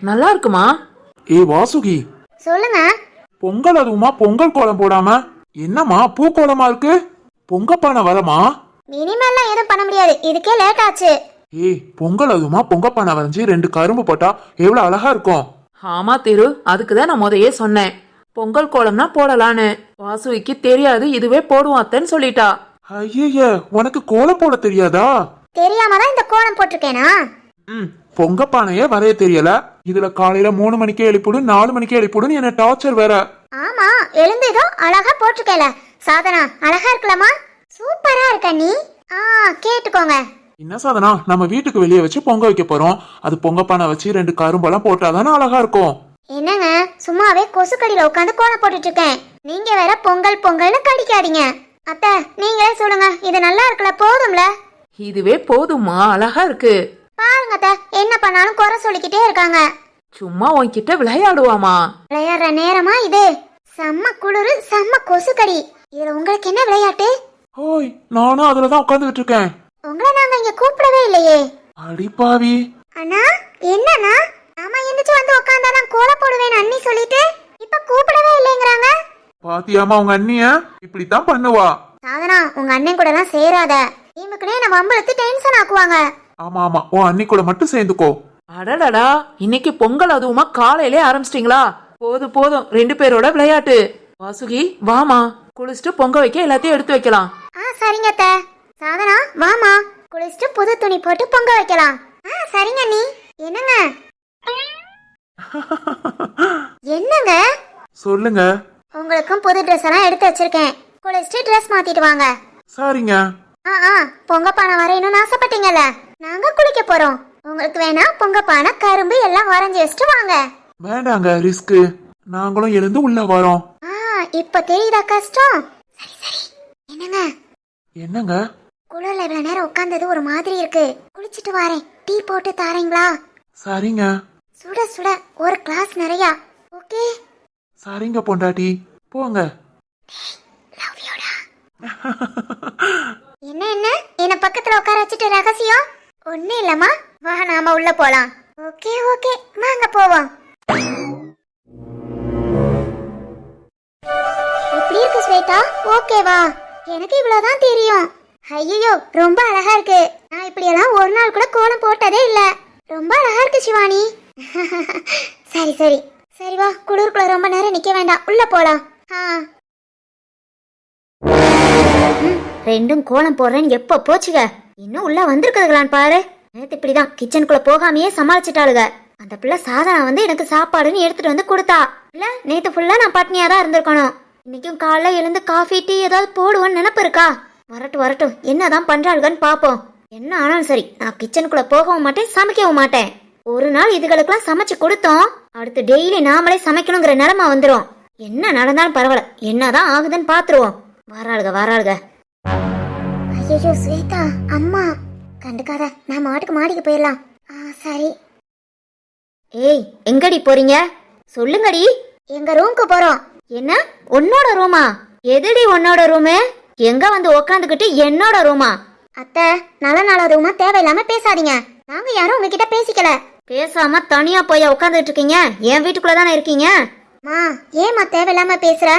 நல்லா இருக்குமா? வாசுகி, சொல்லுங்க. பொங்கல் அதுவுமா பொங்கல் கோலம் போடாம என்னம்மா பூ கோலமா இருக்கு? பொங்கப்பானை வரமா? இனிமேல்லாம் எதுவும் பண்ண முடியாது, இதுக்கே லேட் ஆச்சு. பொங்கல் அதுவுமா பொங்கப்பானை வரைஞ்சி 2 கரும்பு போட்டா எவ்வளவு அழகா இருக்கும். ஆமா திரு, அதுக்குதான் நான் முதையே சொன்னேன் பொங்கல் கோலம்னா போடலான்னு. வாசுகிக்கு தெரியாது, இதுவே போடுவாத்தன்னு சொல்லிட்டா. ஐய, உனக்கு கோலம் போட தெரியாதா? தெரியாம தான் இந்த கோலம் போட்டிருக்கேனா? பொங்கப்பானையே வரைய தெரியல, இதுல காலையில 3 மணிக்கே எழுப்பிடு 4 மணிக்கே எழுப்பிடுன்னு என்ன டார்ச்சர் வேற. ஆமா, எழுந்ததும் அழகா போட்டிருக்கேல. சாதனா அழகா இருக்கலாமா? சூப்பரா இருக்க நீ. கேட்டுக்கோங்க. என்ன சாதனா, நம்ம வீட்டுக்கு வெளியே வச்சு பொங்க வைக்க போறோம். அது பொங்கப்பானை வச்சு 2 கரும்பெல்லாம் போட்டாதானே அழகா இருக்கும். என்னங்க, சும்மாவே கொசுக்கடியில உட்காந்து கோலம் போட்டுட்டு இருக்கேன். நீங்க வேற பொங்கல் பொங்கல்னு கடிக்காதீங்க. அத்தை, நீங்களே சொல்லுங்க, இது நல்லா இருக்குல்ல? போதும்ல? இதுவே போதுமா, அழகா இருக்கு. பாருங்க அத்தை, என்ன பண்ணாலும் குறை சொல்லிக்கிட்டே இருக்காங்க. சும்மா உன்கிட்ட விளையாடுவாமா? விளையாடுற நேரமா இது? செம்ம குளிரு, செம்ம கொசுக்கடி. இதுல உங்களுக்கு என்ன விளையாட்டு? ஓய், நானும் அதுலதான் உட்காந்துட்டு இருக்கேன். உங்களை நாங்க இங்க கூப்பிடவே இல்லையே. அடிப்பாவி. அண்ணா, என்னண்ணா? ஆமா, எந்திரிச்சு வந்து உட்கார்ந்தாதான் கோலம் போடுவேன் அண்ணி சொல்லிட்டு இப்ப கூப்பிடவே இல்லைங்கறாங்க. பாத்தியாமா உங்க அண்ணிய இப்படித்தான் பண்ணுவா. சாதனா, உங்க அண்ணன் கூட எல்லாம் சேராத. இவனுக்குனே நம்ம வம்பளுத்து டென்ஷன் ஆக்குவாங்க. ஆமா, உன் அண்ணி கூட மட்டும் சேர்ந்துக்கோ. அடடடா, இன்னைக்கு பொங்கல் அதுவுமா காலையிலே ஆரம்பிச்சிட்டீங்களா? போதும் போதும், 2 பேரோட விளையாட்டு. வாசுகி, வாமா, குளிச்சுட்டு பொங்க வைக்க எல்லாத்தையும் எடுத்து வைக்கலாம். சரிங்க அத்தை. சாதனா, வாமா, குளிச்சுட்டு புது துணி போட்டு பொங்க வைக்கலாம். சரிங்க நீ. என்னங்க? என்னங்க? சொல்லுங்க. உங்களுக்கும் புது ட்ரெஸ் எல்லாம் எடுத்து வச்சிருக்கேன். குளிச்சுட்டு ட்ரெஸ் மாத்திட்டு வாங்க. சரிங்க. பொங்கப்பானை வரையணும்னு ஆசைப்பட்டீங்கல்ல, நாங்க குளிக்க போறோம். உங்களுக்கு வேணா பொங்கப்பானை கரும்பு எல்லாம் வரைஞ்சி வச்சுட்டு வாங்க. வேண்டாங்க, ரிஸ்க். நாங்களும் எழுந்து உள்ள வரோம். இப்ப தெரியுதா கஷ்டம்? சரி சரி. என்னங்க? என்னங்க? குளிர்ல இவ்வளவு நேரம் உட்கார்ந்தது ஒரு மாதிரி இருக்கு. குளிச்சிட்டு வரேன், டீ போட்டு தாரீங்களா? சரிங்க. சுட சுட ஒரு கிளாஸ் நிறைய. ஓகே? சரிங்க பொண்டாட்டி, போங்க. என்ன என்ன என்ன பக்கத்துல உட்கார வச்சுட்டு ரகசியம்? ஒண்ணு இல்லம்மா, வா நாம உள்ள போலாம். ஓகே ஓகே, வாங்க போவோம். எப்படி இருக்கு ஸ்வேதா? ஓகேவா? எனக்கு இவ்வளவுதான் தெரியும். ஐயோ, ரொம்ப அழகா இருக்கு. நான் இப்படி எல்லாம் ஒரு நாள் கூட கோலம் போட்டதே இல்ல. ரொம்ப அழகா இருக்கு சிவானி. சரி சரி சரி, வா, குளிர்க்குள்ள ரொம்ப நேரம் நிக்க வேண்டாம், உள்ள போலாம். ரெண்டும் கோலம் போடுறேன்னு எப்ப போச்சுக? இன்னும் உள்ள வந்திருக்குதுங்களான்னு பாரு. நேத்து இப்படிதான் கிச்சனுக்குள்ள போகாமையே சமாளிச்சுட்டாளுக. அந்த பிள்ளை சாதனா வந்து எனக்கு சாப்பாடுன்னு எடுத்துட்டு வந்து கொடுத்தா. இல்ல, நேத்து ஃபுல்லா நான் பட்னியா தான் இருந்திருக்கணும். இன்னைக்கும் காலைல எழுந்து காஃபி டீ ஏதாவது போடுவோன்னு நினைப்பு இருக்கா? வரட்டும் வரட்டும், என்னதான் பண்றாளுகன்னு பாப்போம். என்ன ஆனாலும் சரி, நான் கிச்சனுக்குள்ள போகவும் மாட்டேன், சமைக்கவும் மாட்டேன். ஒரு நாள் இதுகளுக்கெல்லாம் சமைச்சு கொடுத்தோம், அடுத்து டெய்லி நாமளே சமைக்கணுங்கிற நிலைமை வந்துடும். என்ன நடந்தாலும் பரவாயில்ல, என்னதான் ஆகுதுன்னு பாத்துருவோம். வராளுக. ஐயோ ஸ்வேதா, அம்மா கண்டுக்காத, நான் மாட்டுக்கு மாடிக்கு போயிடலாம். சரி. ஏய், எங்கடி போறீங்க? சொல்லுங்கடி. எங்க ரூமுக்கு போறோம். என்ன, உன்னோட ரூமா? எதுடி உன்னோட ரூமு? எங்க வந்து உக்காந்துக்கிட்டு என்னோட ரூமா? அத்தை, நல்ல ரூமா தேவையில்லாம பேசாதீங்க. நாங்க யாரும் உங்ககிட்ட பேசிக்கல. பேசாம தனியா போய் உட்காந்துட்டு இருக்கீங்க. என் வீட்டுக்குள்ள தானே இருக்கீங்க. மா, ஏமா தேவையில்லாம பேசுற?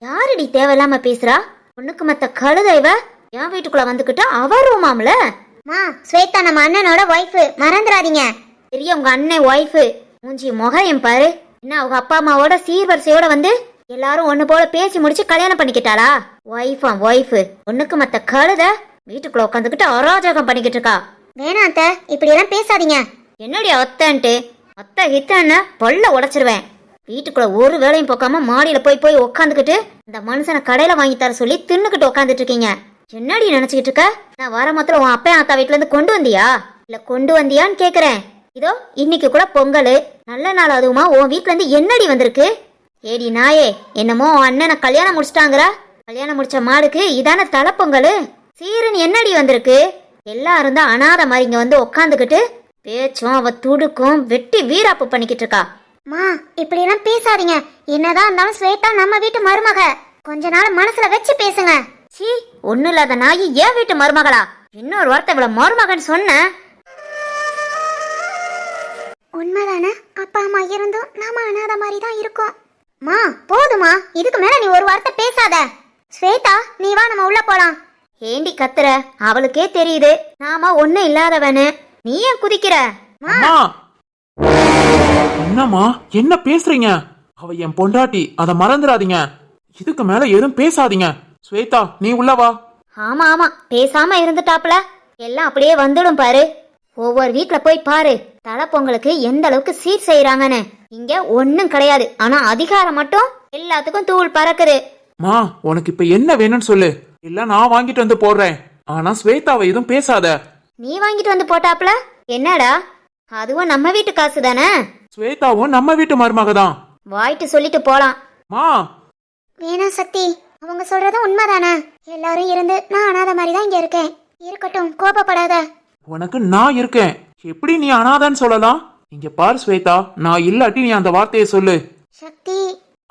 யாருடி தேவையில்லாம பேசுறா? ஒண்ணுக்கு மத்த கழுதைவ என் வீட்டுக்குள்ள வந்துகிட்டு அவ ரூமாம்ல. மா, ஸ்வேதா நம்ம அண்ணனோட ஒய்ஃப், மறந்துடாதீங்க. பெரிய உங்க அண்ணன் ஒய்ஃப். மூஞ்சி முகையும் பாரு. என்ன அவங்க அப்பா அம்மாவோட சீர்வரிசையோட வந்து எல்லாரும் ஒண்ணு போல பேசி முடிச்சு கல்யாணம் பண்ணிக்கிட்டாளா? ஒய்ஃப் ஒண்ணுக்கு மத்த கழுத வீட்டுக்குள்ள உட்காந்துக்கிட்டு அராஜகம் பண்ணிக்கிட்டு இருக்கா. வேணாம் அத்தை, இப்படி எல்லாம் பேசாதீங்க. என்னடி அத்தைன்ட்டு? அத்தை ஹித்தன்னு பல்ல உடைச்சிருவேன். வீட்டுக்குள்ள ஒரு வேலையும் போக்காம மாடியில போய் உட்காந்துக்கிட்டு இந்த மனுஷனை கடையில வாங்கி தர சொல்லி தின்னுக்கிட்டு உட்காந்துட்டு இருக்கீங்க. என்னடி நினைச்சுக்கிட்டு இருக்க? நான் வர மாத்திரம் உன் அப்பா அத்தா வீட்டுல இருந்து கொண்டு வந்தியா? இல்ல கொண்டு வந்தியான்னு கேக்குறேன். இதோ இன்னைக்கு கூட பொங்கல், நல்ல நாள், அதுவுமா உன் வீட்டுல இருந்து என்னடி வந்திருக்கு? ஏடி நாயே, என்னமோ உன் அண்ணனை கல்யாணம் முடிச்சிட்டாங்கறா. கல்யாணம் முடிச்ச மாடுக்கு இதான தலைப்பொங்கல். சீருன்னு என்னடி வந்திருக்கு? எல்லாரும் தான் அனாத மாதிரி இங்க வந்து உட்காந்துக்கிட்டு பேச்சும் அவ துடுக்கும் வெட்டி வீராப்பு பண்ணிக்கிட்டு இருக்கா. மா, இப்படி எல்லாம் பேசாதீங்க. என்னதான் இருந்தாலும் ஸ்வேதா நம்ம வீட்டு மருமக. கொஞ்ச நாள் மனசுல வச்சு பேசுங்க. சீ, ஒண்ணு இல்லாத நாயி ஏன் வீட்டு மருமகளா? இன்னொரு வார்த்தை இவ்வளவு மருமகன் சொன்ன. உண்மை உண்மைதானே? அப்பா அம்மா இருந்தும் நாம அனாதை மாதிரி தான் இருக்கோம். மா போதுமா, இதுக்கு மேல நீ ஒரு வார்த்தை பேசாத. ஸ்வேதா நீ வா, நம்ம உள்ள போலாம். ஏண்டி கத்துற? அவளுக்கே தெரியுது நாம ஒண்ணும் இல்லாதவனு. நீ ஏன் குதிக்கிற? அம்மா என்னம்மா என்ன பேசுறீங்க? அவ என் பொண்டாட்டி, அத மறந்துடாதீங்க. இதுக்கு மேல எதுவும் பேசாதீங்க. ஸ்வேதா நீ உள்ள வா. ஆமா ஆமா, பேசாம இருந்துட்டாப்ல. எல்லாம் அப்படியே வந்துடும் பாரு. ஒவ்வொரு வீட்ல போய் பாரு, தலை பொங்கலுக்கு எந்த அளவுக்கு சீர் செய்யறாங்கன்னு. இங்க ஒண்ணும் கிடையாது, ஆனா அதிகாரம் மட்டும் எல்லாத்துக்கும் தூள் பறக்குது. மா உனக்கு இப்ப என்ன வேணும்னு சொல்லு, இல்ல நான் வாங்கிட்டு வந்து போடுறேன். ஆனா ஸ்வேதாவை எதுவும் பேசாத. நீ வாங்கிட்டு வந்து போட்டாப்ல என்னடா? அதுவும் நம்ம வீட்டு காசு தானே. ஸ்வேதாவும் நம்ம வீட்டு மருமக தான். வாய்ட்டு சொல்லிட்டு போலாம். மா வேணா சக்தி, அவங்க சொல்றதும் உண்மைதானே. எல்லாரும் இருந்து நான் அனாத மாதிரி தான் இங்க இருக்கேன். இருக்கட்டும், கோபப்படாத. உனக்கு நான் இருக்கேன், எப்படி நீ அனாதான்னு சொல்லலாம்? இங்க பாரு ஸ்வேதா, நான் இல்லாட்டி நீ அந்த வார்த்தையை சொல்லு. சக்தி,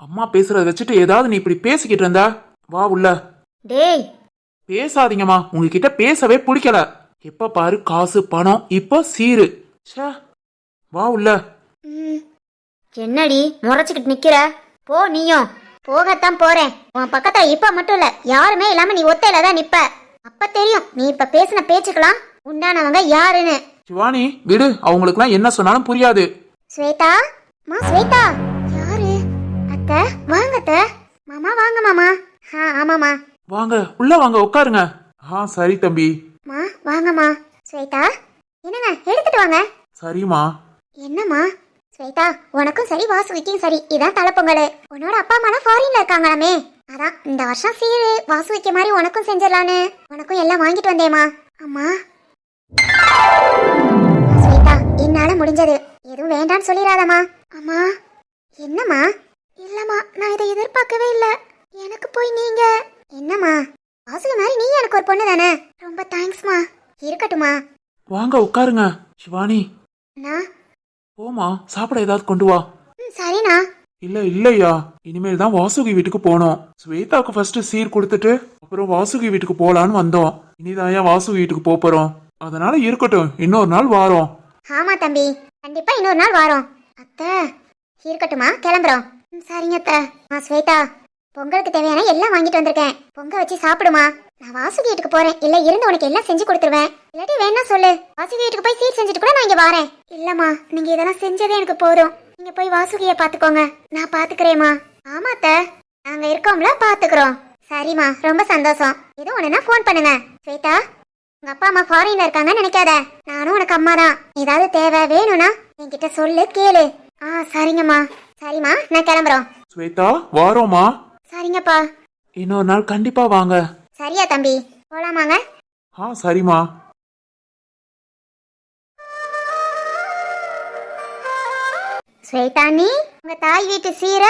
அம்மா பேசுறத வச்சுட்டு ஏதாவது நீ இப்படி பேசிக்கிட்டு இருந்தா வா உள்ள. டேய் பேசாதீங்கம்மா, உங்ககிட்ட பேசவே பிடிக்கல. எப்ப பாரு காசு பணம், இப்போ சீரு. ச்சே, வா உள்ள. என்னடி முறைச்சுக்கிட்டு நிக்கிற? போ நீயும். போகத்தான் போறேன். உன் பக்கத்துல இப்ப மட்டும் இல்ல, யாருமே இல்லாம நீ ஒத்தையில தான் நிப்ப. அப்ப தெரியும் நீ இப்ப பேசின பேச்சுக்கலாம் உண்டானவங்க யாருன்னு. சிவானி விடு, அவங்களுக்குலாம் என்ன சொன்னாலும் புரியாது. ஸ்வேதா, மா ஸ்வேதா. யாரு? அத்தை வாங்க அத்தை. மாமா வாங்க மாமா. ஆமாமா. வாங்க உள்ள வாங்க, உட்காருங்க. சரி தம்பி. மா வாங்கம்மா. ஸ்வேதா என்னங்க எடுத்துட்டு வாங்க. சரிம்மா. என்னம்மா? ஸ்வேதா உனக்கும் சரி வாசுவிக்கும் சரி, இதான் தலைப்பொங்கல். உன்னோட அப்பா அம்மாலாம் ஃபாரின்ல இருக்காங்களாமே, அதான் இந்த வருஷம் சீரு வாசுவிக்க மாதிரி உனக்கும் செஞ்சிடலான்னு உனக்கும் எல்லாம் வாங்கிட்டு வந்தேம்மா. அம்மா ஸ்வேதா, என்னால முடிஞ்சது. எதுவும் வேண்டான்னு சொல்லிடாதம்மா. அம்மா என்னம்மா? இல்லம்மா, நான் இதை எதிர்பார்க்கவே இல்ல. எனக்கு போய் நீங்க என்னம்மா? வாசுவி மாதிரி நீ எனக்கு ஒரு பொண்ணு தானே. ரொம்ப தேங்க்ஸ்மா. இருக்கட்டுமா. வாங்க உட்காருங்க. சிவானி அண்ணா. போமா, சாப்பிட ஏதாவது கொண்டு வா. சரிண்ணா. இல்லையா, இனிமேல் தான் வாசுகி வீட்டுக்கு போனோம். ஸ்வேதாக்கு ஃபர்ஸ்ட் சீர் கொடுத்துட்டு அப்புறம் வாசுகி வீட்டுக்கு போலான்னு வந்தோம். இனிதான் ஏன் வாசுகி வீட்டுக்கு போறோம், அதனால இருக்கட்டும், இன்னொரு நாள் வாரோம். ஆமா தம்பி, கண்டிப்பா இன்னொரு நாள் வாரோம். அத்தை இருக்கட்டுமா, கிளம்புறோம். சரிங்க அத்தை. ஸ்வேதா, பொங்கலுக்கு தேவையான எல்லாம் வாங்கிட்டு வந்திருக்கேன். பொங்க வச்சு சாப்பிடுமா. நான் வாசுகி வீட்டுக்கு போறேன். இல்ல இருந்து உனக்கு எல்லாம் செஞ்சு கொடுத்துருவேன். இல்லாட்டி வேணா சொல்லு, வாசுகி வீட்டுக்கு போய் சீர் செஞ்சுட்டு கூட நான் இங்க வரேன். இல்லம்மா, நீங்க இதெல்லாம் செஞ்சதே எனக்கு போதும். நீங்க போய் வாசுகிய பாத்துக்கோங்க, நான் பாத்துக்கிறேம்மா. ஆமா அத்தை, நாங்க இருக்கோம்ல, பாத்துக்கிறோம். சரிம்மா, ரொம்ப சந்தோஷம். எதுவும் ஒண்ணுனா ஃபோன் பண்ணுங்க. ஸ்வேதா, உங்க அப்பா அம்மா ஃபாரின்ல இருக்காங்கன்னு நினைக்காத. நானும் உனக்கு அம்மா தான். ஏதாவது தேவை வேணும்னா என்கிட்ட சொல்லு, கேளு. சரிங்கம்மா. சரிம்மா, நான் கிளம்புறோம். ஸ்வேதா வாரோமா. சரிங்கப்பா. இன்னொரு நாள் கண்டிப்பா வாங்க. சரியா தம்பி, போலாமாங்க? சரிம்மா. ஸ்வேதாண்ணி, உங்க தாய் வீட்டு சீர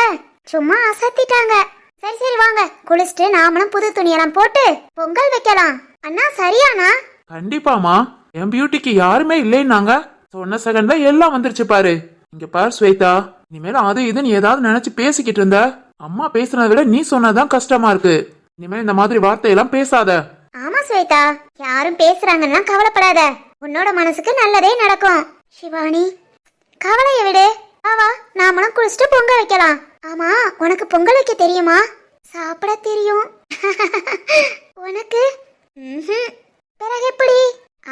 சும்மா அசத்திட்டாங்க. சரி சரி வாங்க, குளிச்சுட்டு நாமளும் புது துணியெல்லாம் போட்டு பொங்கல் வைக்கலாம். அண்ணா சரியாண்ணா? கண்டிப்பாமா, என் பியூட்டிக்கு யாருமே இல்லைன்னாங்க. சொன்ன செகண்ட்ல எல்லாம் வந்துருச்சு பாரு. இங்க பாரு ஸ்வேதா, இனிமேல அது இதுன்னு ஏதாவது நினைச்சு பேசிக்கிட்டு இருந்த, அம்மா பேசுறதை விட நீ சொன்னதான் கஷ்டமா இருக்கு. இனிமேல் இந்த மாதிரி வார்த்தையெல்லாம் பேசாத. ஆமா ஸ்வேதா, யாரும் பேசுறாங்கன்னா கவலைப்படாத. உன்னோட மனசுக்கு நல்லதே நடக்கும். சிவானி, கவலைய விடு. வா நாமளும் குளிச்சுட்டு பொங்கல் வைக்கலாம். ஆமா, உனக்கு பொங்கல் வைக்க தெரியுமா? சாப்பிட தெரியும். உனக்கு பிறகு எப்படி?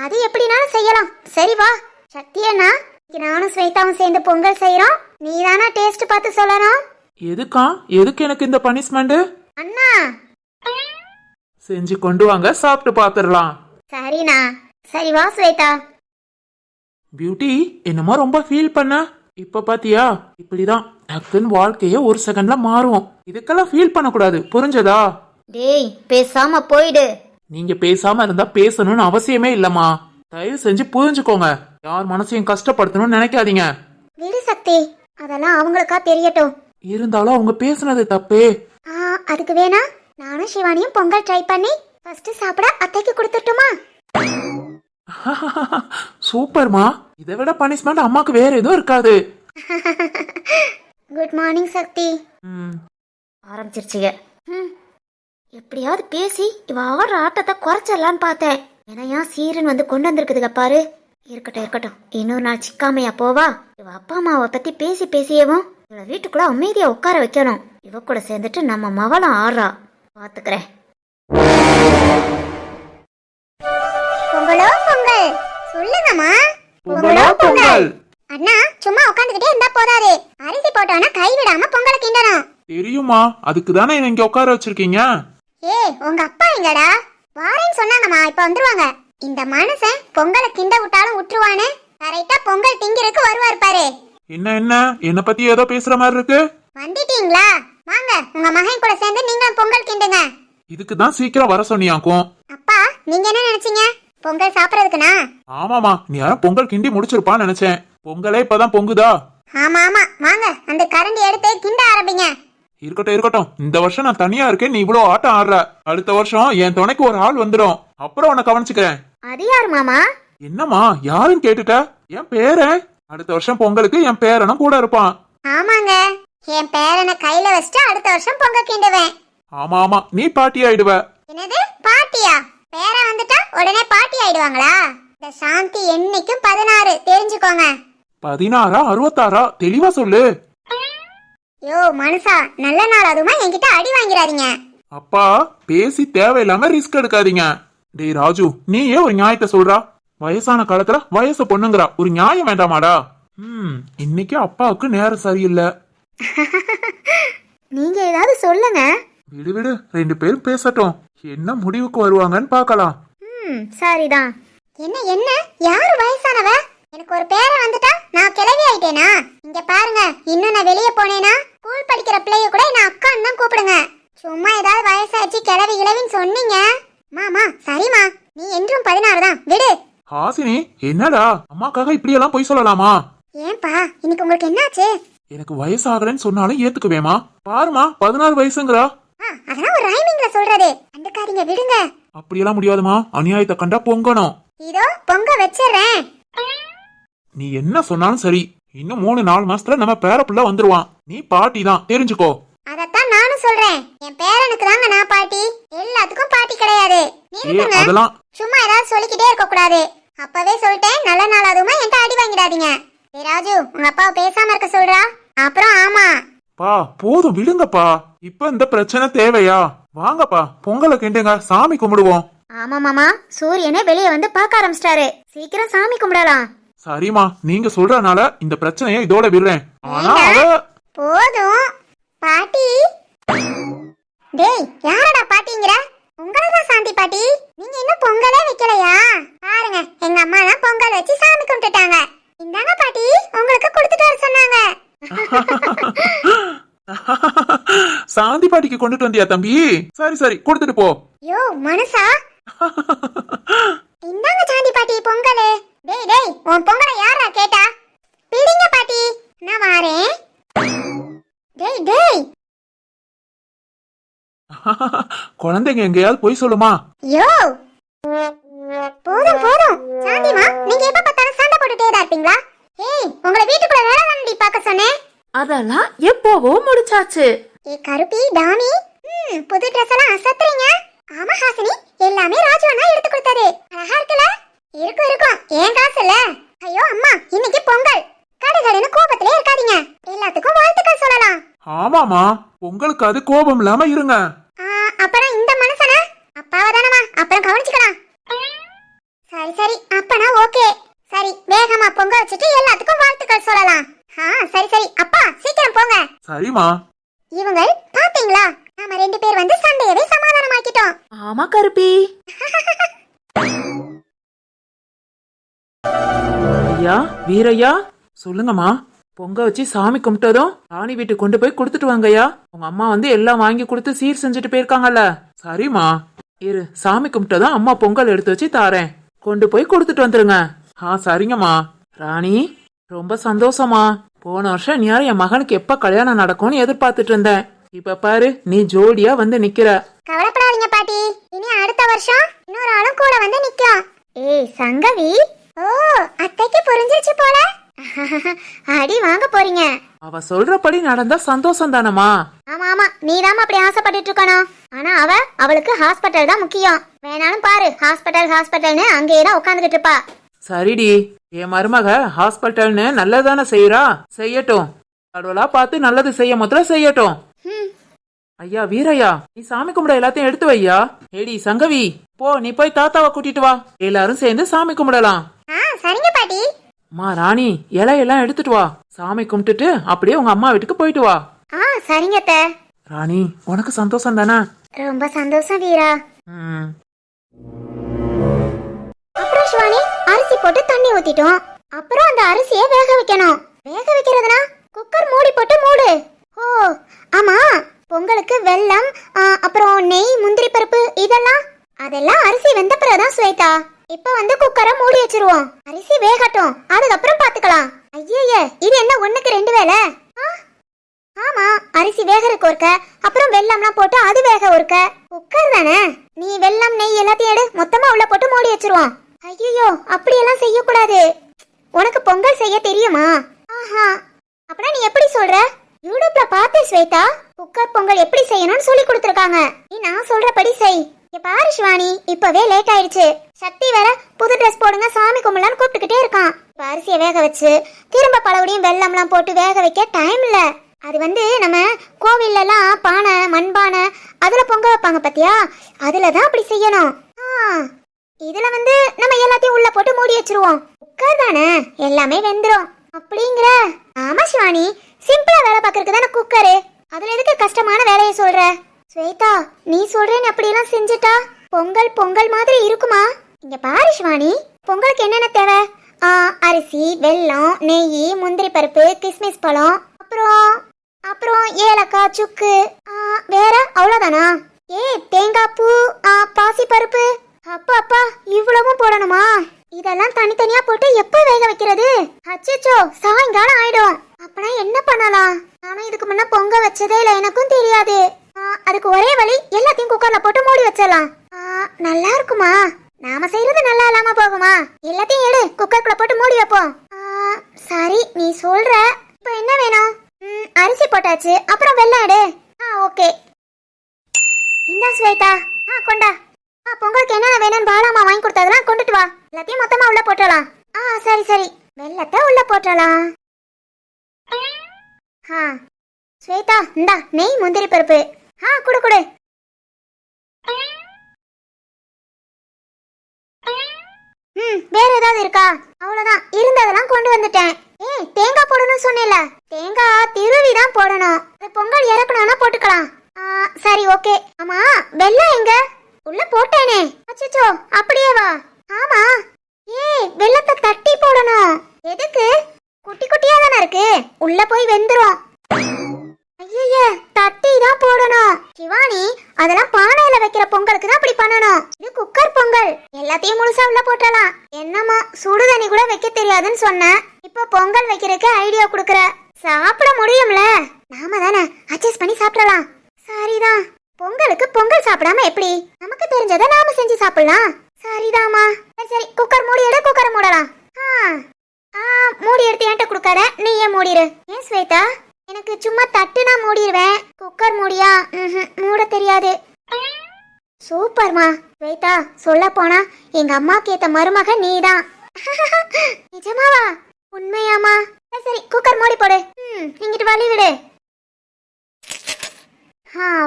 அது எப்படினாலும் செய்யலாம். சரி வா. சக்தி அண்ணா, நானும் ஸ்வேதாவும் சேர்ந்து பொங்கல் செய்யறோம். நீ தானா டேஸ்ட் பார்த்து சொல்லணும். எதுக்கு எனக்கு இந்த பனிஷ்மெண்ட்? அண்ணா செஞ்சு கொண்டு வாங்க, சாப்பிட்டு பாத்துடலாம். சரிண்ணா. சரி வா ஸ்வேதா. பியூட்டி என்னமோ ரொம்ப ஃபீல் பண்ண. இப்ப பாத்தியா, இப்படிதான் டக்குன்னு வாழ்க்கைய ஒரு செகண்ட்ல மாறும். இதுக்கெல்லாம் ஃபீல் பண்ணக்கூடாது, புரிஞ்சதா? டேய் பேசாம போயிடு. நீங்க பேசாம இருந்தா பேசணும்னு அவசியமே இல்லம்மா. தயவு செஞ்சு புரிஞ்சுக்கோங்க, யார் மனசையும் கஷ்டப்படுத்தணும்னு நினைக்காதீங்க. விடு சக்தி, அதெல்லாம் அவங்களுக்கா தெரியட்டும். இருந்தாலும் அவங்க பேசுனது தப்பே. அதுக்கு வேணா நானும் சிவானியும் பொங்கல் ட்ரை பண்ணி ஃபர்ஸ்ட் சாப்பிட அத்தைக்கு கொடுத்துட்டுமா? சூப்பர்மா, இதை விட பனிஷ்மெண்ட் அம்மாக்கு வேற எதுவும் இருக்காது. குட் மார்னிங் சக்தி. ஆரம்பிச்சிருச்சுங்க. எப்படியாவது பேசி இவ ஆடுற ஆட்டத்தை குறைச்சிடலான்னு பார்த்தேன். ஏன்னா சீரன் வந்து கொண்டு வந்திருக்குதுங்க பாரு. இருக்கட்டும் இருக்கட்டும், இன்னொரு நாள் சிக்காமையா போவா. இவ அப்பா அம்மாவை பத்தி பேசி பேசியவும் இவளை வீட்டுக்குள்ள அமைதியா உட்கார வைக்கணும். இவ கூட சேர்ந்துட்டு நம்ம மவளம் ஆடுறா, பாத்துக்கிறேன். பொங்கலோ பொங்கல், சொல்லுங்கம்மா. பொங்கலோ பொங்கல். அண்ணா சும்மா உட்காந்துக்கிட்டே இருந்தா போதாது, அரிசி போட்டோன்னா கை விடாம பொங்கலை கிண்டணும். தெரியுமா, அதுக்கு தானே என்ன இங்க உட்கார வச்சிருக்கீங்க. உங்க அப்பா எங்கடா? வாரேன்னு சொன்னாங்கம்மா, இப்ப வந்துருவாங்க. இந்த மனுஷன் பொங்கலை கிண்ட விட்டாலும் விட்டுருவானு, கரெக்டா பொங்கல் திங்கிறதுக்கு வருவாரு பாரு. என்ன என்ன பத்தி ஏதோ பேசுற மாதிரி இருக்கு. வந்துட்டீங்களா? வாங்க உங்க மகன் கூட சேர்ந்து நீங்களும் பொங்கல் கிண்டுங்க. இதுக்கு தான் சீக்கிரம் வர சொன்னியாக்கும். அப்பா நீங்க என்ன நினைச்சீங்க? பொங்கல் சாப்பிடறதுக்குனா? ஆமாமா, நீ யாரும் பொங்கல் கிண்டி முடிச்சிருப்பான்னு நினைச்சேன். பொங்கலே இப்பதான் பொங்குதா? ஆமா ஆமா, வாங்க அந்த கரண்டி எடுத்து கிண்ட ஆரம்பிங்க. இருக்கட்டும், இந்த வருஷம் நான் தனியா இருக்கேன், நீ இவ்வளவு ஆட்டம் ஆடுற. அடுத்த வருஷம் என் துணைக்கு ஒரு ஆள் வந்துடும், அப்புறம் உன்னை கவனிச்சுக்கிறேன். அது யாரு மாமா? என்னம்மா யாருன்னு கேட்டுட்ட? என் பேரன். அடுத்த வருஷம் பொங்கலுக்கு என் பேரனும் கூட இருப்பான். ஆமாங்க, என் பேரனை கையில வச்சுட்டு அடுத்த வருஷம் பொங்கல் கிண்டுவேன். ஆமா நீ பாட்டி ஆயிடுவ. என்னது பாட்டியா? பேரன் வந்துட்டா உடனே பாட்டி ஆயிடுவாங்களா? இந்த சாந்தி என்னைக்கும் 16, தெரிஞ்சுக்கோங்க. 16 66 தெளிவா சொல்லு. யோ மனுஷா, நல்ல நாள் அதுமா என்கிட்ட அடி வாங்கிறாதீங்க. அப்பா பேசி தேவையில்லாம ரிஸ்க் எடுக்காதீங்க. டேய் ராஜு, நீ ஏன் ஒரு நியாயத்தை சொல்றா? வயசான காலத்துல வயசு பொண்ணுங்கிறா, ஒரு நியாயம் வேண்டாமாடா? இன்னைக்கு அப்பாவுக்கு நேரம் சரியில்லை. நீங்க ஏதாவது சொல்லுங்க. விடு 2 பேரும் பேசட்டும், என்ன முடிவுக்கு வருவாங்கன்னு பாக்கலாம். சரிதான். என்ன யாரு வயசானவ? எனக்கு ஒரு பேரன் வந்துட்டா நான் கிளவி ஆயிட்டேனா? இங்க பாருங்க, இன்னும் நான் வெளியே போனேனா ஸ்கூல் படிக்கிற பிள்ளைய கூட என்ன அக்கான்னு தான் கூப்பிடுங்க. சும்மா ஏதாவது வயசாச்சு கிளவி கிளவின்னு சொன்னீங்க. மாமா சரிமா, நீ என்றும் 16 தான், விடு. ஹாசினி என்னடா, அம்மாக்காக இப்படி எல்லாம் போய் சொல்லலாமா? ஏன்பா இன்னைக்கு உங்களுக்கு என்னாச்சு? எனக்கு வயசாகலன்னு சொன்னாலும் ஏத்துக்குவேமா? பாருமா 16 வயசுங்கிறா. அதெல்லாம் ஒரு ரைமிங்ல சொல்றது, அண்டக்காரிங்க விடுங்க. அப்படியெல்லாம் முடியாதுமா, அநியாயத்தை கண்டா பொங்கணும். இதோ பொங்க வச்சிடுறேன். நீ என்ன சொன்னாலும் சரி, இன்னும் 3-4 மாசத்துல நம்ம பேரப்புள்ள வந்துருவான். நீ பாட்டி தான், தெரிஞ்சுக்கோ. அதத்தான் நானும் சொல்றேன், என் பேரனுக்கு தாங்க நான் பாட்டி, எல்லாத்துக்கும் பாட்டி கிடையாது. அதெல்லாம் சும்மா ஏதாவது சொல்லிக்கிட்டே இருக்க கூடாது. அப்பவே சொல்லிட்டேன், நல்ல நாள் அதுமா என்கிட்ட அடி வாங்கிடாதீங்க. ராஜு உங்க அப்பாவை பேசாம இருக்க சொல்றா, அப்புறம் ஆமா. பா போதும் விடுங்கப்பா, இப்ப இந்த பிரச்சனை தேவையா? வாங்கப்பா பொங்கலை கிண்டுங்க, சாமி கும்பிடுவோம். ஆமா மாமா, சூரியனே வெளியே வந்து பார்க்க ஆரம்பிச்சிட்டாரு, சீக்கிரம் சாமி கும்பிடலாம். சரிமா, நீங்க சொல்றதுனால இந்த பிரச்சனையை இதோட விடுறேன். ஆனா போதும் பாட்டி. டேய் யாரடா பாட்டிங்கிற? உங்களதான் சாந்தி பாட்டி. நீங்க இன்னும் பொங்கலே வைக்கலையா? பாருங்க எங்க அம்மா தான் பொங்கல் வச்சு சாமி கும்பிட்டுட்டாங்க. இந்தாங்க பாட்டி, உங்களுக்கு கொடுத்துட்டு வர சொன்னாங்க. சாந்தி பாட்டிக்கு கொண்டுட்டு வந்தியா தம்பி? சரி கொடுத்துட்டு போ. யோ மனுஷா, இந்தாங்க சாந்தி பாட்டி பொங்கல். டேய் உன் பொங்கலை யாரா கேட்டா? பிடிங்க பாட்டி, நான் வாரேன். டேய் குழந்தைங்க எங்கேயாவது போய் சொல்லுமா? யோ போதும் சாந்திமா, நீங்க எப்ப பார்த்தாலும் சண்டை போட்டுட்டே தான் இருப்பீங்களா? ஏய் உங்களை வீட்டுக்குள்ள வேலை தானடி பார்க்க சொன்னேன். அதெல்லாம் எப்போவோ முடிச்சாச்சு. கருப்பி டாமி, புது ட்ரெஸ் எல்லாம் அசத்துறீங்க. ஆமா ஹாசினி, எல்லாமே ராஜு அண்ணா எடுத்து கொடுத்தாரு. அழகா இருக்குல? இருக்கும் ஏன் காசு இல்ல? ஐயோ அம்மா, இன்னைக்கு பொங்கல், கடுகடுன்னு கோபத்திலே இருக்காதீங்க, எல்லாத்துக்கும் வாழ்த்துக்கள் சொல்லலாம். ஆமாமா, பொங்கலுக்கு அது கோபம் இல்லாம இருங்க. அப்புறம் இந்த மனுஷனா? அப்பாவதானமா, அப்புறம் கவனிச்சுக்கலாம். சரி அப்பனா ஓகே. சரி வேகமா பொங்க வச்சுட்டு எல்லாத்துக்கும் வாழ்த்துக்கள் சொல்லலாம். சரி அப்பா சீக்கிரம் போங்க. சரிமா. இவங்க பாத்தீங்களா, நாம 2 பேர் வந்து சண்டையவே சமாதானமாக்கிட்டோம். ஆமா கருப்பி. ஐயா வீரையா, சொல்லுங்கம்மா. பொங்க வச்சு சாமி கும்பிட்டதும் ராணி வீட்டுக்கு கொண்டு போய் கொடுத்துட்டு வாங்கய்யா. உங்க அம்மா வந்து எல்லாம் வாங்கி கொடுத்து சீர் செஞ்சுட்டு போயிருக்காங்கல்ல. சரிம்மா. இரு, சாமி கும்பிட்டதும் அம்மா பொங்கல் எடுத்து வச்சு தாரேன், கொண்டு போய் கொடுத்துட்டு வந்துருங்க. சரிங்கம்மா. ராணி ரொம்ப சந்தோஷமா. போன வருஷம் நீ என் மகனுக்கு எப்ப கல்யாணம் நடக்கும்னு எதிர்பார்த்துட்டு இருந்தேன். இப்ப பாரு நீ ஜோடியா வந்து நிக்கிற. கவலைப்படாதீங்க பாட்டி, இனி அடுத்த வருஷம் இன்னொரு ஆளும் கூட வந்து நிக்கும். ஏய் சங்கவி, ஓ அத்தைக்கு புரிஞ்சிருச்சு போல. அடி வாங்க போறீங்க. அவ சொல்றபடி நடந்தா சந்தோஷம் தானமா? ஆமா நீதாமா அப்படி ஆசைப்பட்டுட்டு இருக்கணும். ஆனா அவளுக்கு ஹாஸ்பிட்டல் தான் முக்கியம். வேணாலும் பாரு, ஹாஸ்பிட்டல்னு அங்கேயே தான் உட்காந்துக்கிட்டு இருப்பா. சரிடி, என் மருமக ஹாஸ்பிட்டல்னு நல்லதானே செய்யறா, செய்யட்டும். கடவுளா பார்த்து நல்லது செய்ய முதல்ல செய்யட்டும். ஐயா வீரையா, நீ சாமி கும்பிட எல்லாத்தையும் எடுத்து வையா. ஏடி சங்கவி, போ நீ போய் தாத்தாவை கூட்டிட்டு வா, எல்லாரும் சேர்ந்து சாமி கும்பிடலாம். சரிங்க பாட்டி. அம்மா ராணி, இலையெல்லாம் எடுத்துட்டு வா. சாமி கும்பிட்டுட்டு அப்படியே உங்க அம்மா வீட்டுக்கு போயிட்டு வா. சரிங்க அத்தை. ராணி, உனக்கு சந்தோஷம் தானே? ரொம்ப சந்தோஷம் வீரா. ம். அப்புறம் சிவானி, அரிசி போட்டு தண்ணி ஊத்திட்டோம். அப்புறம் அந்த அரிசியை வேக வைக்கணும். வேக வைக்கிறதுனா குக்கர் மூடி போட்டு மூடு. ஓ ஆமா, பொங்கலுக்கு வெல்லம், அப்புறம் நெய், முந்திரி பருப்பு அதெல்லாம் அரிசி வெந்த பிறகுதான் ஸ்வேதா. இப்ப வந்து குக்கரை மூடி வச்சிருவோம். அரிசி வேகட்டும், அதுக்கப்புறம் பாத்துக்கலாம். ஐயே, இது என்ன ஒண்ணுக்கு ரெண்டு வேலை? ஆமா, அரிசி வேகறதுக்கு ஒருக்க, அப்புறம் வெல்லம்லாம் போட்டு அது வேக ஒருக்க. குக்கர் தானே, நீ வெல்லம் நெய் எல்லாத்தையும் எடு, மொத்தமா உள்ள போட்டு மூடி வச்சிருவோம். ஐயோ, அப்படியெல்லாம் செய்யக்கூடாது. உனக்கு பொங்கல் செய்ய தெரியுமா? ஆஹா, அப்படின்னா நீ எப்படி சொல்ற? யூடியூப்ல பார்த்தே ஸ்வேதா, குக்கர் பொங்கல் எப்படி செய்யணும்னு சொல்லி கொடுத்துருக்காங்க. நீ நான் சொல்றபடி செய். பாரு சிவானி, இப்பவே லேட் ஆயிடுச்சு. சக்தி வேற புது ட்ரெஸ் போடுங்க சாமி கும்பலான்னு கூப்பிட்டுக்கிட்டே இருக்கான். அரிசியை வேக வச்சு திரும்ப பழவடியும் வெல்லம்லாம் போட்டு வேக வைக்க டைம் இல்ல. அது வந்து நம்ம கோவில்ல எல்லாம் பானை, மண்பானை அதுல பொங்க வைப்பாங்க பாத்தியா, அதுலதான் அப்படி செய்யணும். இதுல வந்து நம்ம எல்லாத்தையும் உள்ள போட்டு மூடி வச்சிருவோம். குக்கர் தானே, எல்லாமே வெந்துரும் அப்படிங்கிற. ஆமா சிவானி, சிம்பிளா வேலை பாக்குறதுக்கு தானே குக்கரு, அதுல எதுக்கு கஷ்டமான வேலையை சொல்ற? ஸ்வேதா, நீ சொல்றேன்னு அப்படியெல்லாம் செஞ்சுட்டா பொங்கல் பொங்கல் மாதிரி இருக்குமா? இங்க பாரு சிவானி, பொங்கலுக்கு என்னென்ன தேவை? அரிசி, வெல்லம், நெய், முந்திரி பருப்பு, கிஸ்மிஸ் பழம், அப்புறம் ஏலக்காய், சுக்கு, வேற அவ்வளவுதானா? தேங்காய் பூ, பாசி பருப்பு. அப்பா இவ்வளவும் போடணுமா? இதெல்லாம் தனித்தனியா போட்டு எப்ப வேக வைக்கிறது? அச்சச்சோ, சாயங்காலம் ஆயிடும். அப்பனா என்ன பண்ணலாம்? நானும் இதுக்கு முன்ன பொங்க வச்சதே இல்ல, எனக்கும் தெரியாது. அதுக்கு ஒரே வழி, எல்லாத்தையும் குக்கர்ல போட்டு மூடி வச்சிடலாம். நல்லா இருக்குமா? நாம செய்யறது நல்லா இல்லாம போகுமா? எல்லாத்தையும் எடு, குக்கர்க்குள்ள போட்டு மூடி வைப்போம். சரி, நீ சொல்ற. இப்ப என்ன வேணும்? அரிசி போட்டாச்சு, அப்புறம் வெல்லம் எடு. ஓகே, இந்தா ஸ்வேதா, கொண்டா. பொங்கலுக்கு என்னென்ன வேணும்னு பாலாமா வாங்கி கொடுத்ததெல்லாம் கொண்டுட்டு வா. எல்லாத்தையும் மொத்தமா உள்ள போட்டலாம். சரி, வெல்லத்தை உள்ள போட்டலாம். ஸ்வேதா, இந்தா நெய், முந்திரி பருப்பு. குடு. வேற ஏதாவது இருக்கா? அவ்வளவுதான், இருந்ததெல்லாம் கொண்டு வந்துட்டேன். தேங்காய் போடணும்னு சொன்னேல, தேங்காய் திருவி தான் போடணும். பொங்கல் இறக்கணும்னா போட்டுக்கலாம். சரி, ஓகே. ஆமா, வெல்லம் எங்க? உள்ள போட்டேனே. அச்சச்சோ, அப்படியே வா. ஆமா, வெல்லத்தை தட்டி போடணும். எதுக்கு? குட்டி குட்டியா தானே இருக்கு, உள்ள போய் வெந்துரும். ஐயே, தட்டி தான் போடணும். சிவானி, அதெல்லாம் பானையில வைக்கிற பொங்கலுக்கு தான் அப்படி பண்ணணும். இது குக்கர் பொங்கல், எல்லாத்தையும் முழுசா உள்ள போட்டலாம். என்னமா, சுடுதண்ணி கூட வைக்க தெரியாதுன்னு சொன்ன, இப்ப பொங்கல் வைக்கிறதுக்கு ஐடியா குடுக்கற. சாப்பிட முடியும்ல, நாம தானே அட்ஜஸ்ட் பண்ணி சாப்பிடலாம். சரிதான், பொங்கலுக்கு பொங்கல் சாப்பிடாம எப்படி? நமக்கு தெரிஞ்சதை நாம செஞ்சு சாப்பிடலாம். சரிதாமா. சரி, குக்கர் மூடி எடு, குக்கரை மூடலாம். மூடி எடுத்து என்கிட்ட குடுக்காத, நீயே மூடிடு. ஏன் ஸ்வேதா? எனக்கு சும்மா தட்டுனா மூடிடுவேன், குக்கர் மூடியா மூட தெரியாது. சூப்பர்மா. ஸ்வேதா, சொல்ல போனா எங்க அம்மாக்கு ஏத்த மருமக நீதான். நிஜமாவா? உண்மையாமா? சரி, குக்கர் மூடி போடு. இங்கிட்டு வழி விடு.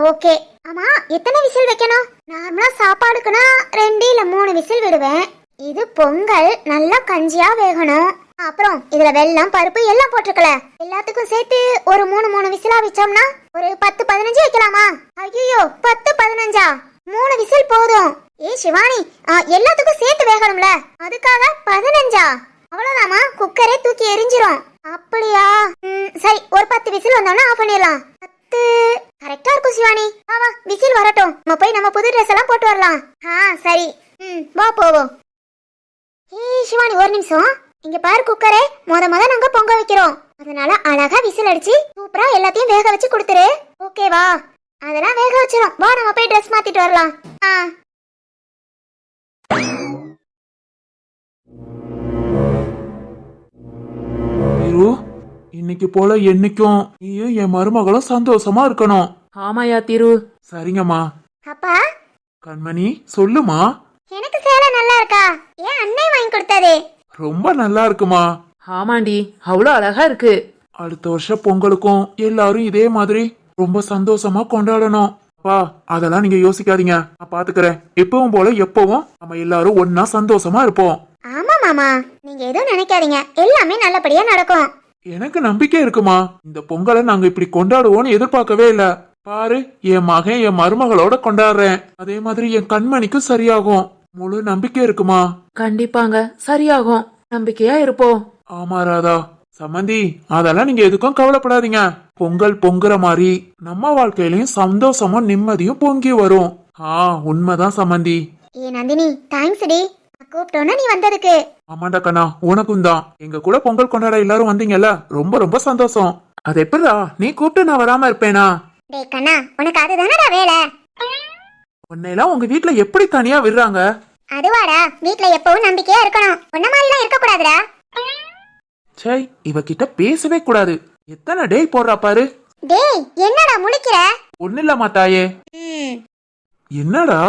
ஓகே. ஆமா, எத்தனை விசில் வைக்கணும்? நார்மலா சாப்பாடுக்குன்னா 2 இல்ல 3 விசில் விடுவேன். இது பொங்கல், நல்லா கஞ்சியா வேகணும். அப்புறம் இதுல வெல்லம், பருப்பு எல்லாம் போட்டுக்கல. எல்லாத்துக்கும் சேர்த்து ஒரு 3 விசிலா வச்சோம்னா ஒரு 10-15 வைக்கலாமா? ஐயோ, 10-15? 3 விசில் போதும். சிவானி, எல்லாத்துக்கும் சேர்த்து வேகணும்ல, அதுக்காக 15? அவ்வளவுதாமா, குக்கரே தூக்கி எரிஞ்சிரும். அப்படியா? சரி, ஒரு 10 விசில் வந்தோம்னா ஆஃப் பண்ணிடலாம். 10 கரெக்டா இருக்கும் சிவானி. வா, விசில் வரட்டும், நம்ம போய் நம்ம புது ட்ரெஸ் எல்லாம் போட்டு வரலாம். சரி, வா போவோம். சிவானி, ஒரு நிமிஷம். இங்க பாரு, குக்கரே முத நாங்க பொங்க வைக்கிறோம், அதனால அழகா விசில் அடிச்சு சூப்பரா எல்லாத்தையும் வேக வச்சு கொடுத்துரு. ஓகேவா? அதெல்லாம் வேக வச்சிரும். வா, நம்ம போய் ட்ரெஸ் மாத்திட்டு வரலாம். இன்னைக்கு போல என்னைக்கும் நீயும் என் மருமகளும் சந்தோஷமா இருக்கணும். ஆமாயா திரு. சரிங்கம்மா. அப்பா, கண்மணி சொல்லுமா. எனக்கு சேலை நல்லா இருக்கா? ஏன் அண்ணே வாங்கி கொடுத்தாரு? ரொம்ப நல்லா இருக்குமா. ஆமாண்டி, அவ்வளோ அழகா இருக்கு. அடுத்த வருஷம் பொங்கலுக்கும் எல்லாரும் இதே மாதிரி ரொம்ப சந்தோஷமா கொண்டாடணும். அப்பா, அதெல்லாம் நீங்க யோசிக்காதீங்க, நான் பாத்துக்கிறேன். எப்பவும் போல எப்பவும் நம்ம எல்லாரும் ஒன்னா சந்தோஷமா இருப்போம். ஆமா மாமா, நீங்க எதுவும் நினைக்காதீங்க, எல்லாமே நல்லபடியா நடக்கும். எனக்கு நம்பிக்கை இருக்குமா. இந்த பொங்கலை நாங்க இப்படி கொண்டாடுவோம்னு எதிர்பார்க்கவே இல்ல. பாரு, என் மகன் என் மருமகளோட கொண்டாடுறேன். அதே மாதிரி என் கண்மணிக்கும் சரியாகும். முழு நம்பிக்கை இருக்குமா. கண்டிப்பாங்க, சரியாகும். நம்பிக்கையா இருப்போம். ஆமா ராதா. சம்மந்தி, அதெல்லாம் நீங்க எதுக்கும் கவலைப்படாதீங்க. பொங்கல் பொங்குற மாதிரி நம்ம வாழ்க்கையிலயும் சந்தோஷமும் நிம்மதியும் பொங்கி வரும். உண்மைதான் சம்மந்தி. ஏ நந்தினி, தேங்க்ஸ் டி, கூப்பிட்டோன்னா நீ வந்ததுக்கு. ஆமாண்டா கண்ணா, உனக்கும் தான். எங்க கூட பொங்கல் கொண்டாட எல்லாரும் வந்தீங்கல்ல, ரொம்ப ரொம்ப சந்தோஷம். அது எப்படிடா நீ கூப்பிட்டு நான் வராம இருப்பேனா? டேய் கண்ணா, உனக்கு அதுதானடா வேலை. உன்னையெல்லாம் உங்க வீட்டுல எப்படி தனியா விடுறாங்க? அதுவாடா, வீட்ல எப்பவும் நம்பிக்கையா இருக்கணும். உன்ன மாதிரிலாம் இருக்க கூடாதுடா. சே, இவகிட்ட பேசவே கூடாது. எத்தனை டேய் போடுறா பாரு. டேய், என்னடா முழிக்கிற? ஒண்ணு இல்லம்மா தாயே. ம், என்னடா?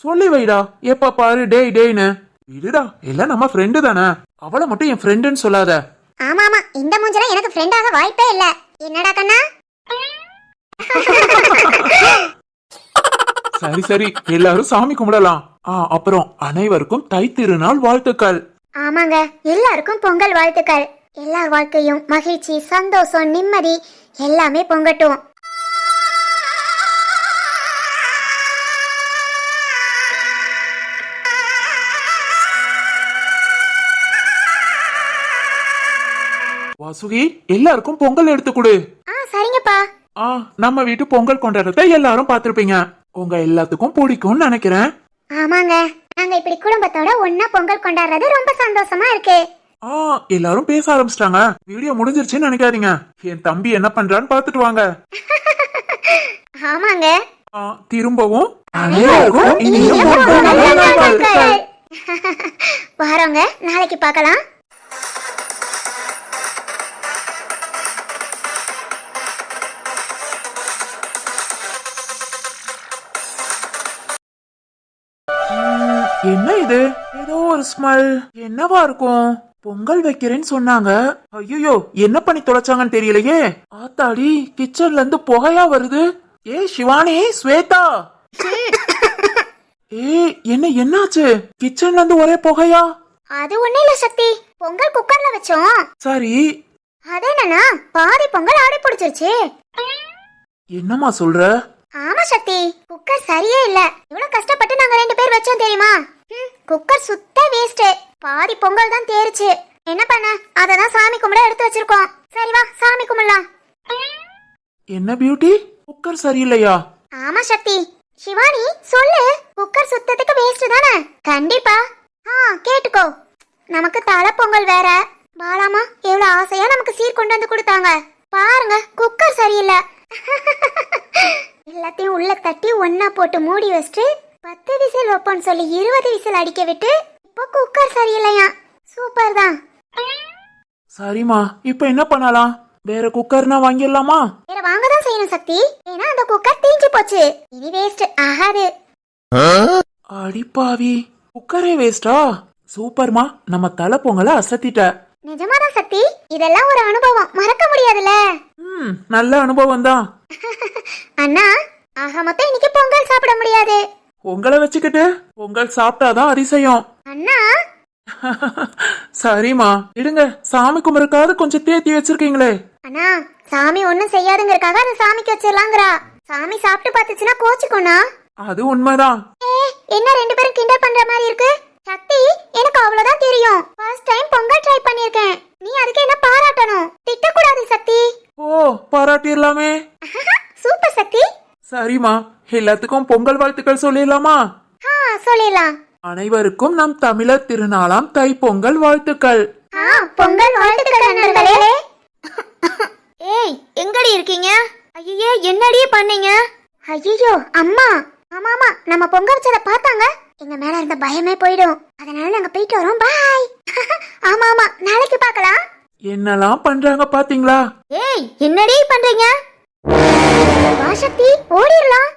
சொல்லி வைடா, எப்ப பாரு டேய் டேய்னு. விடுடா, எல்லாம் நம்ம ஃப்ரெண்டு தானே. அவளை மட்டும் என் ஃப்ரெண்டுன்னு சொல்லாத. ஆமா ஆமா, இந்த மூஞ்சலாம் எனக்கு ஃப்ரெண்டாக வாய்ப்பே இல்ல. என்னடா கண்ணா? சரி சரி, எல்லாரும் சாமி கும்பிடலாம். அப்புறம் அனைவருக்கும் தை திருநாள் வாழ்த்துக்கள். ஆமாங்க, எல்லாருக்கும் பொங்கல் வாழ்த்துக்கள். எல்லார் வாழ்க்கையும் மகிழ்ச்சி, சந்தோஷம், நிம்மதி எல்லாமே பொங்கட்டும். வாசுகி, எல்லாருக்கும் பொங்கல் எடுத்து கொடு. சரிங்கப்பா. நம்ம வீட்டு பொங்கல் கொண்டாடத்தை எல்லாரும் பாத்திருப்பீங்க. உங்க எல்லாத்துக்கும் பிடிக்கும்னு நினைக்கிறேன். ஆமாங்க, நாங்க இப்படி குடும்பத்தோட ஒன்னா பொங்கல் கொண்டாடுறது ரொம்ப சந்தோஷமா இருக்கு. எல்லாரும் பேச ஆரம்பிச்சிட்டாங்க. வீடியோ முடிஞ்சிருச்சுன்னு நினைக்காதீங்க. என் தம்பி என்ன பண்றான்னு பாத்துட்டு வாங்க. ஆமாங்க, திரும்பவும் வாரோங்க, நாளைக்கு பார்க்கலாம். என்ன இது? ஏதோ ஒரு ஸ்மெல். என்னவா இருக்கும்? பொங்கல் வைக்கிறேன்னு சொன்னாங்க. ஐயோ, என்ன பண்ணி தொலைச்சாங்கன்னு தெரியலையே. ஆத்தாடி, கிச்சன்ல இருந்து புகையா வருது. ஏ சிவானி, ஸ்வேதா. என்ன என்னாச்சு? கிச்சன்ல இருந்து ஒரே புகையா? அது ஒண்ணு இல்ல சக்தி, பொங்கல் குக்கர்ல வச்சோம். சரி. அது என்னன்னா, பாதி பொங்கல் ஆடி பிடிச்சிருச்சு. என்னம்மா சொல்ற? ஆமா சக்தி, குக்கர் சரியே இல்ல. இவ்வளவு கஷ்டப்பட்டு நாங்க 2 பேர் வச்சோம் தெரியுமா? குக்கர் சுத்த வேஸ்ட். பாதி பொங்கல் தான் தேறிச்சு. என்ன பண்ண, அததான் சாமி கும்பிட எடுத்து வச்சிருக்கோம். சரி வா, சாமி கும்பிடலாம். என்ன பியூட்டி, குக்கர் சரியில்லையா? ஆமா சக்தி. சிவானி சொல்லு, குக்கர் சுத்தத்துக்கு வேஸ்ட் தானே? கண்டிப்பா. கேட்டுக்கோ, நமக்கு தலை பொங்கல் வேற. பாலாமா எவ்வளவு ஆசையா நமக்கு சீர் கொண்டு வந்து கொடுத்தாங்க. பாருங்க, குக்கர் சரியில்லை. எல்லாத்தையும் உள்ள தட்டி ஒன்னா போட்டு மூடி வச்சுட்டு 10 விசில் வைப்போன்னு சொல்லி 20 விசில் அடிக்க விட்டு இப்போ குக்கர் சரியில்லையா? சூப்பர் தான். சரிமா, இப்ப என்ன பண்ணலாம்? வேற குக்கர்னா வாங்கிடலாமா? வேற வாங்க தான் செய்யணும் சக்தி. ஏன்னா அந்த குக்கர் தீஞ்சு போச்சு. இனி வேஸ்ட் ஆகாது. அடிப்பாவி, குக்கரே வேஸ்டா? சூப்பர்மா, நம்ம தலை பொங்கலை அசத்திட்ட. நிஜமாதான் சக்தி, இதெல்லாம் ஒரு அனுபவம், மறக்க முடியாதுல. நல்ல அனுபவம் தான். அண்ணா, ஆக மொத்தம் இன்னைக்கு பொங்கல் சாப்பிட முடியாது. பொங்கலை வச்சுக்கிட்டு பொங்கல் சாப்பிட்டாதான் அதிசயம். அண்ணா. சரிமா, இடுங்க. சாமி கும்பிடுறதுக்காவது கொஞ்சம் தேத்தி வச்சிருக்கீங்களே. அண்ணா, சாமி ஒண்ணும் செய்யாதுங்கறக்காக அதை சாமிக்கு வச்சிடலாங்கிறா. சாமி சாப்பிட்டு பார்த்துச்சுன்னா கோச்சுக்கோண்ணா. அது உண்மைதான். என்ன 2 பேரும் கிண்டல் பண்ற மாதிரி இருக்கு? சக்தி, எனக்கு அவ்வளவுதான் தெரியும். ஃபர்ஸ்ட் டைம் பொங்கல் ட்ரை பண்ணிருக்கேன். நீ அதுக்கு என்ன பாராட்டணும், திட்டக்கூடாது சக்தி. பாராட்டிடலாமே. சூப்பர் சக்தி. சரிமா, எல்லாத்துக்கும் பொங்கல் வாழ்த்துக்கள் சொல்லிடலாமா? சொல்லிடலாம். அனைவருக்கும் நம் தமிழர் திருநாளாம் தை பொங்கல் வாழ்த்துக்கள். பொங்கல் வாழ்த்துக்கள் நண்பர்களே. ஏய், எங்கடி இருக்கீங்க? ஐயோ, என்னடி பண்ணீங்க? ஐயோ அம்மா. ஆமா, நம்ம பொங்க வச்சத பார்த்தாங்க. எங்க மேல இருந்த பயமே போயிடும். அதனால நாங்க போயிட்டு வரோம். பாய். ஆமா, நாளைக்கு பார்க்கலாம். என்னெல்லாம் பண்றாங்க பாத்தீங்களா? ஏய், என்னடி பண்றீங்க? வா சக்தி, ஓடிரலாம்.